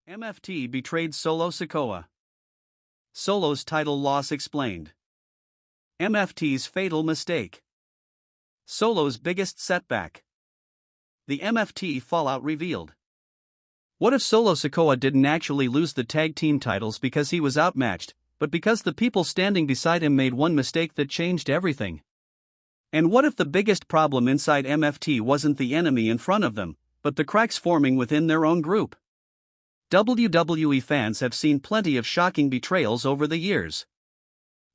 MFT betrayed Solo Sikoa. Solo's title loss explained. MFT's fatal mistake. Solo's biggest setback. The MFT fallout revealed. What if Solo Sikoa didn't actually lose the tag team titles because he was outmatched, but because the people standing beside him made one mistake that changed everything? And what if the biggest problem inside MFT wasn't the enemy in front of them, but the cracks forming within their own group? WWE fans have seen plenty of shocking betrayals over the years.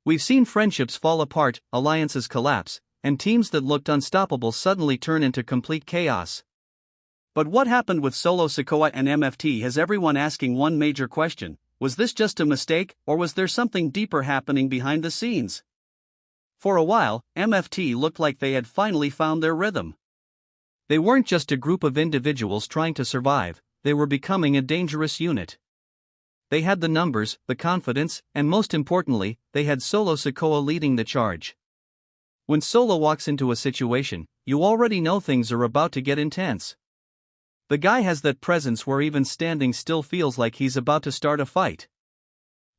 We've seen friendships fall apart, alliances collapse, and teams that looked unstoppable suddenly turn into complete chaos. But what happened with Solo Sikoa and MFT has everyone asking one major question: was this just a mistake, or was there something deeper happening behind the scenes? For a while, MFT looked like they had finally found their rhythm. They weren't just a group of individuals trying to survive, they were becoming a dangerous unit. They had the numbers, the confidence, and most importantly, they had Solo Sikoa leading the charge. When Solo walks into a situation, you already know things are about to get intense. The guy has that presence where even standing still feels like he's about to start a fight.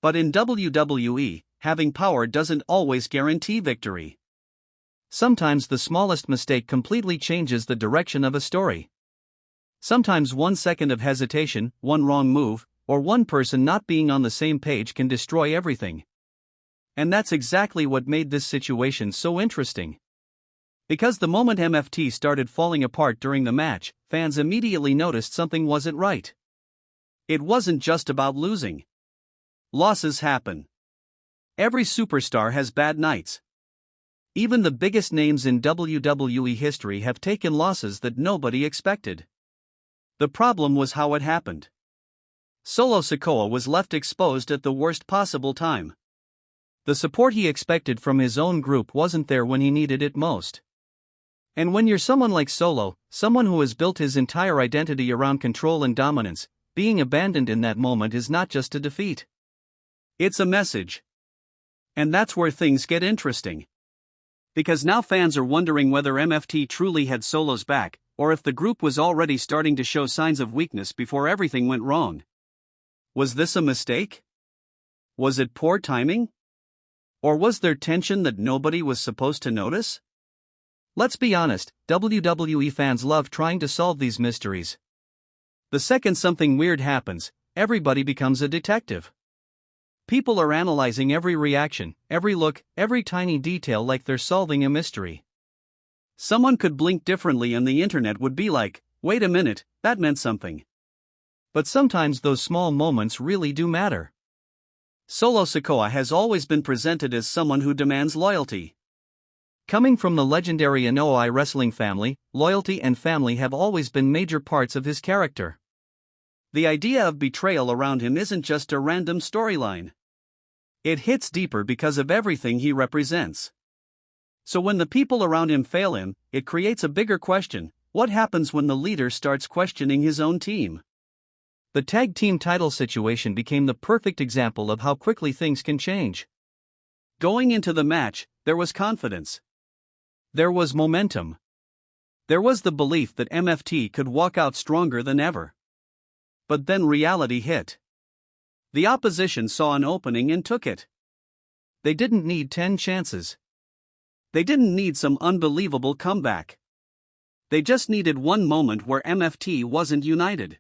But in WWE, having power doesn't always guarantee victory. Sometimes the smallest mistake completely changes the direction of a story. Sometimes 1 second of hesitation, one wrong move, or one person not being on the same page can destroy everything. And that's exactly what made this situation so interesting. Because the moment MFT started falling apart during the match, fans immediately noticed something wasn't right. It wasn't just about losing. Losses happen. Every superstar has bad nights. Even the biggest names in WWE history have taken losses that nobody expected. The problem was how it happened. Solo Sikoa was left exposed at the worst possible time. The support he expected from his own group wasn't there when he needed it most. And when you're someone like Solo, someone who has built his entire identity around control and dominance, being abandoned in that moment is not just a defeat. It's a message. And that's where things get interesting. Because now fans are wondering whether MFT truly had Solo's back, or if the group was already starting to show signs of weakness before everything went wrong. Was this a mistake? Was it poor timing? Or was there tension that nobody was supposed to notice? Let's be honest, WWE fans love trying to solve these mysteries. The second something weird happens, everybody becomes a detective. People are analyzing every reaction, every look, every tiny detail like they're solving a mystery. Someone could blink differently and the internet would be like, wait a minute, that meant something. But sometimes those small moments really do matter. Solo Sikoa has always been presented as someone who demands loyalty. Coming from the legendary Anoa'i wrestling family, loyalty and family have always been major parts of his character. The idea of betrayal around him isn't just a random storyline. It hits deeper because of everything he represents. So when the people around him fail him, it creates a bigger question: what happens when the leader starts questioning his own team? The tag team title situation became the perfect example of how quickly things can change. Going into the match, there was confidence. There was momentum. There was the belief that MFT could walk out stronger than ever. But then reality hit. The opposition saw an opening and took it. They didn't need 10 chances. They didn't need some unbelievable comeback. They just needed one moment where MFT wasn't united.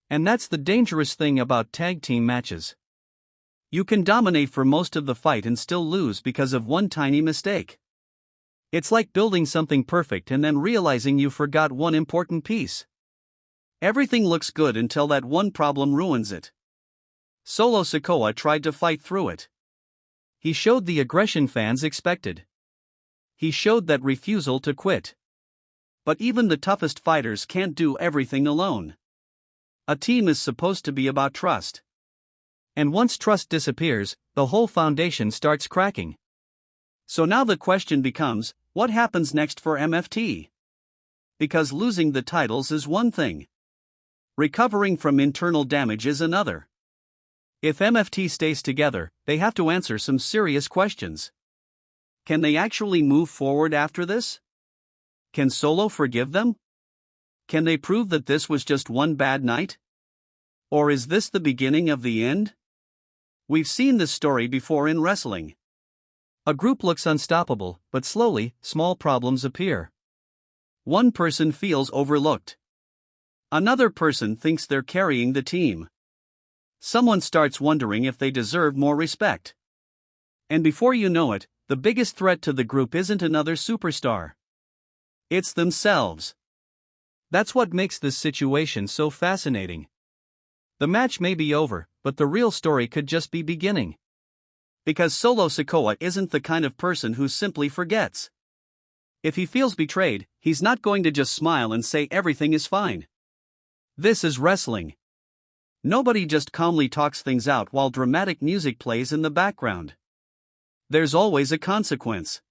And that's the dangerous thing about tag team matches. You can dominate for most of the fight and still lose because of one tiny mistake. It's like building something perfect and then realizing you forgot one important piece. Everything looks good until that one problem ruins it. Solo Sikoa tried to fight through it. He showed the aggression fans expected. He showed that refusal to quit. But even the toughest fighters can't do everything alone. A team is supposed to be about trust. And once trust disappears, the whole foundation starts cracking. So now the question becomes, what happens next for MFT? Because losing the titles is one thing. Recovering from internal damage is another. If MFT stays together, they have to answer some serious questions. Can they actually move forward after this? Can Solo forgive them? Can they prove that this was just one bad night? Or is this the beginning of the end? We've seen this story before in wrestling. A group looks unstoppable, but slowly, small problems appear. One person feels overlooked. Another person thinks they're carrying the team. Someone starts wondering if they deserve more respect. And before you know it, the biggest threat to the group isn't another superstar. It's themselves. That's what makes this situation so fascinating. The match may be over, but the real story could just be beginning. Because Solo Sikoa isn't the kind of person who simply forgets. If he feels betrayed, he's not going to just smile and say everything is fine. This is wrestling. Nobody just calmly talks things out while dramatic music plays in the background. There's always a consequence.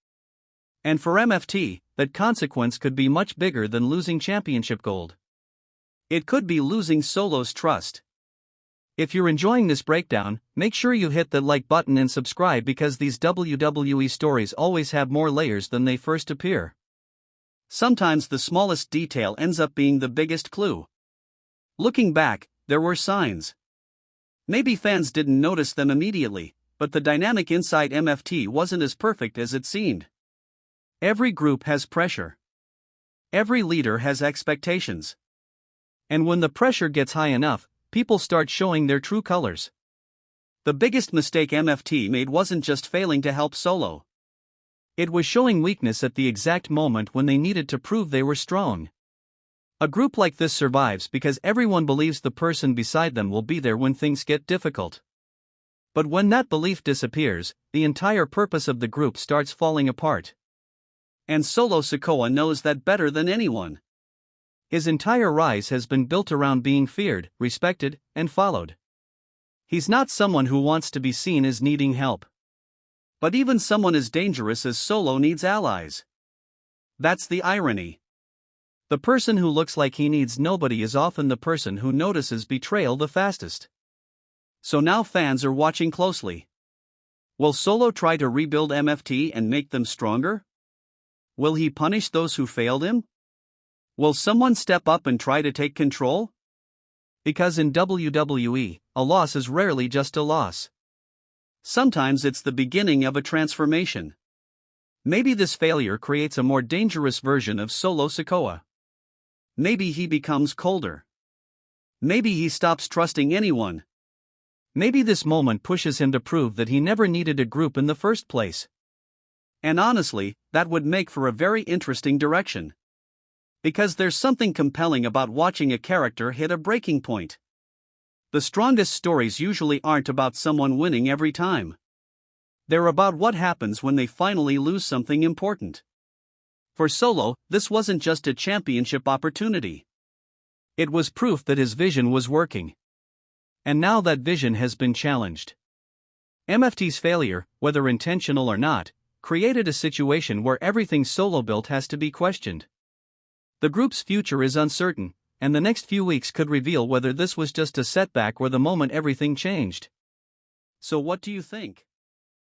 And for MFT, that consequence could be much bigger than losing championship gold. It could be losing Solo's trust. If you're enjoying this breakdown, make sure you hit the like button and subscribe because these WWE stories always have more layers than they first appear. Sometimes the smallest detail ends up being the biggest clue. Looking back, there were signs. Maybe fans didn't notice them immediately, but the dynamic inside MFT wasn't as perfect as it seemed. Every group has pressure. Every leader has expectations. And when the pressure gets high enough, people start showing their true colors. The biggest mistake MFT made wasn't just failing to help Solo. It was showing weakness at the exact moment when they needed to prove they were strong. A group like this survives because everyone believes the person beside them will be there when things get difficult. But when that belief disappears, the entire purpose of the group starts falling apart. And Solo Sikoa knows that better than anyone. His entire rise has been built around being feared, respected, and followed. He's not someone who wants to be seen as needing help. But even someone as dangerous as Solo needs allies. That's the irony. The person who looks like he needs nobody is often the person who notices betrayal the fastest. So now fans are watching closely. Will Solo try to rebuild MFT and make them stronger? Will he punish those who failed him? Will someone step up and try to take control? Because in WWE, a loss is rarely just a loss. Sometimes it's the beginning of a transformation. Maybe this failure creates a more dangerous version of Solo Sikoa. Maybe he becomes colder. Maybe he stops trusting anyone. Maybe this moment pushes him to prove that he never needed a group in the first place. And honestly, that would make for a very interesting direction. Because there's something compelling about watching a character hit a breaking point. The strongest stories usually aren't about someone winning every time. They're about what happens when they finally lose something important. For Solo, this wasn't just a championship opportunity. It was proof that his vision was working. And now that vision has been challenged. MFT's failure, whether intentional or not, created a situation where everything Solo built has to be questioned. The group's future is uncertain, and the next few weeks could reveal whether this was just a setback or the moment everything changed. So what do you think?